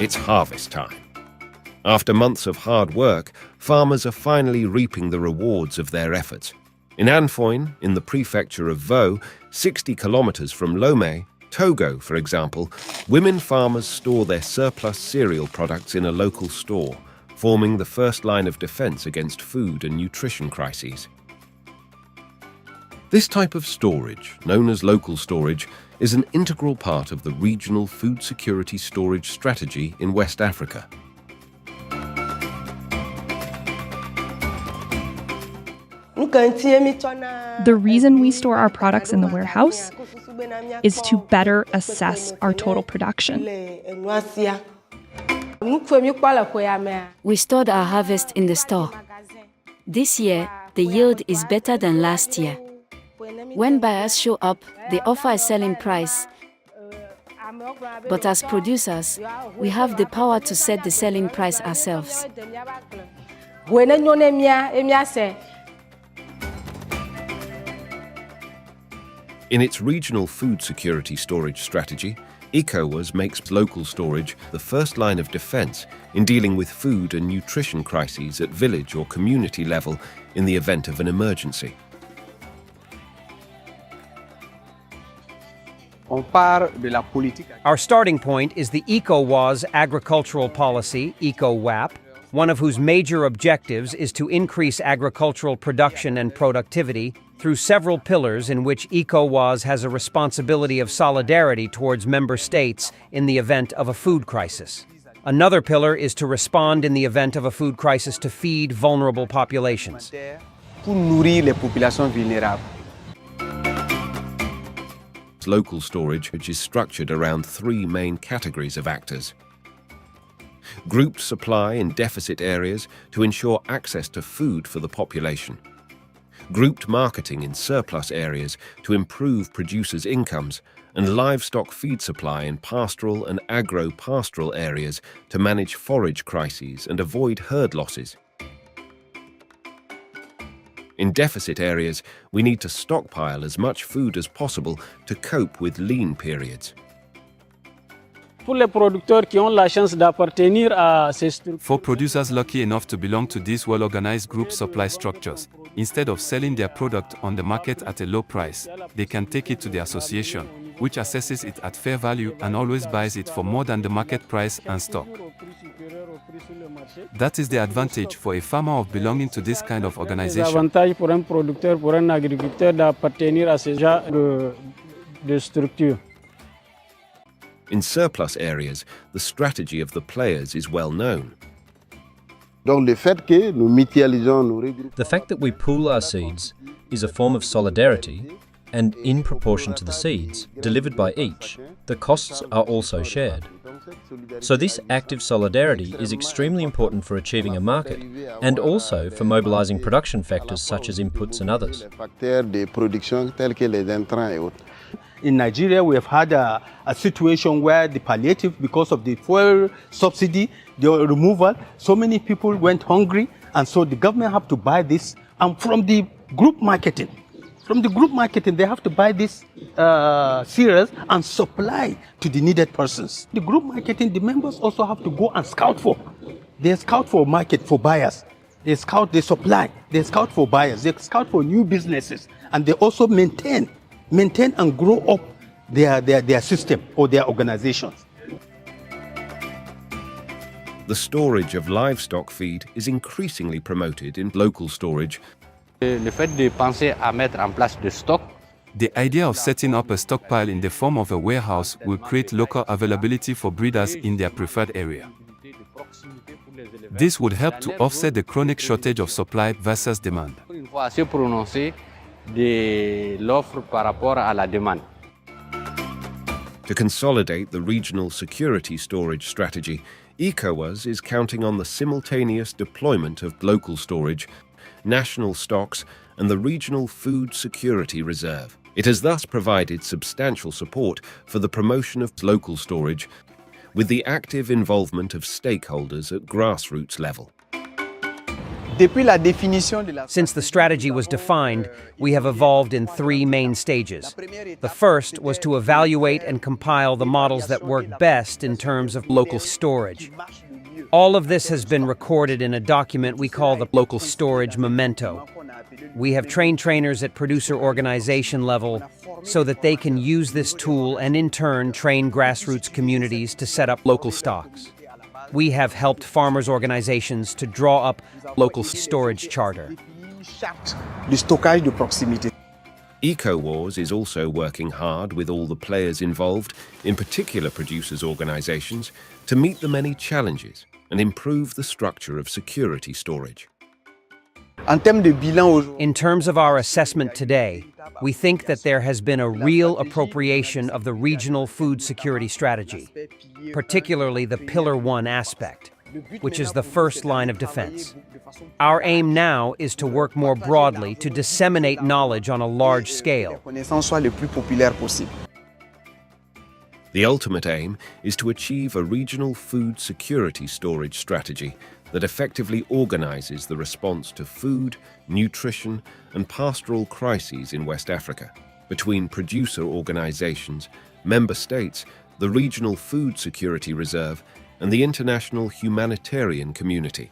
It's harvest time. After months of hard work, farmers are finally reaping the rewards of their efforts. In Anfoin, in the prefecture of Vaud, 60 kilometers from Lomé, Togo, for example, women farmers store their surplus cereal products in a local store, forming the first line of defense against food and nutrition crises. This type of storage, known as local storage, is an integral part of the regional food security storage strategy in West Africa. The reason we store our products in the warehouse is to better assess our total production. We stored our harvest in the store. This year, the yield is better than last year. When buyers show up, they offer a selling price. But as producers, we have the power to set the selling price ourselves. In its regional food security storage strategy, ECOWAS makes local storage the first line of defense in dealing with food and nutrition crises at village or community level in the event of an emergency. Our starting point is the ECOWAS agricultural policy, ECOWAP, one of whose major objectives is to increase agricultural production and productivity through several pillars in which ECOWAS has a responsibility of solidarity towards member states in the event of a food crisis. Another pillar is to respond in the event of a food crisis to feed vulnerable populations. Local storage, which is structured around three main categories of actors. Grouped supply in deficit areas to ensure access to food for the population. Grouped marketing in surplus areas to improve producers' incomes, and livestock feed supply in pastoral and agro-pastoral areas to manage forage crises and avoid herd losses. In deficit areas, we need to stockpile as much food as possible to cope with lean periods. For producers lucky enough to belong to these well-organized group supply structures, instead of selling their product on the market at a low price, they can take it to the association, which assesses it at fair value and always buys it for more than the market price and stock. That is the advantage for a farmer of belonging to this kind of organization. In surplus areas, the strategy of the players is well known. The fact that we pool our seeds is a form of solidarity, and in proportion to the seeds delivered by each, the costs are also shared. So this active solidarity is extremely important for achieving a market and also for mobilizing production factors such as inputs and others. In Nigeria, we have had a situation where the palliative, because of the fuel subsidy, the removal, so many people went hungry, and so the government have to buy this. And from the group marketing, they have to buy this cereals and supply to the needed persons. The group marketing, the members also have to go and scout for. They scout for market for buyers. They scout, they supply. They scout for buyers. They scout for new businesses, and they also maintain and grow up their system or their organizations. The storage of livestock feed is increasingly promoted in local storage. The idea of setting up a stockpile in the form of a warehouse will create local availability for breeders in their preferred area. This would help to offset the chronic shortage of supply versus demand. To consolidate the regional security storage strategy, ECOWAS is counting on the simultaneous deployment of local storage, national stocks, and the regional food security reserve. It has thus provided substantial support for the promotion of local storage, with the active involvement of stakeholders at grassroots level. Since the strategy was defined, we have evolved in three main stages. The first was to evaluate and compile the models that work best in terms of local storage. All of this has been recorded in a document we call the Local Storage Memento. We have trained trainers at producer organization level so that they can use this tool and in turn train grassroots communities to set up local stocks. We have helped farmers' organizations to draw up local storage charter. EcoWars is also working hard with all the players involved, in particular producers' organizations, to meet the many challenges and improve the structure of security storage. In terms of our assessment today, we think that there has been a real appropriation of the regional food security strategy, particularly the Pillar 1 aspect, which is the first line of defense. Our aim now is to work more broadly to disseminate knowledge on a large scale. The ultimate aim is to achieve a regional food security storage strategy that effectively organizes the response to food, nutrition, and pastoral crises in West Africa between producer organizations, member states, the Regional Food Security Reserve, and the international humanitarian community.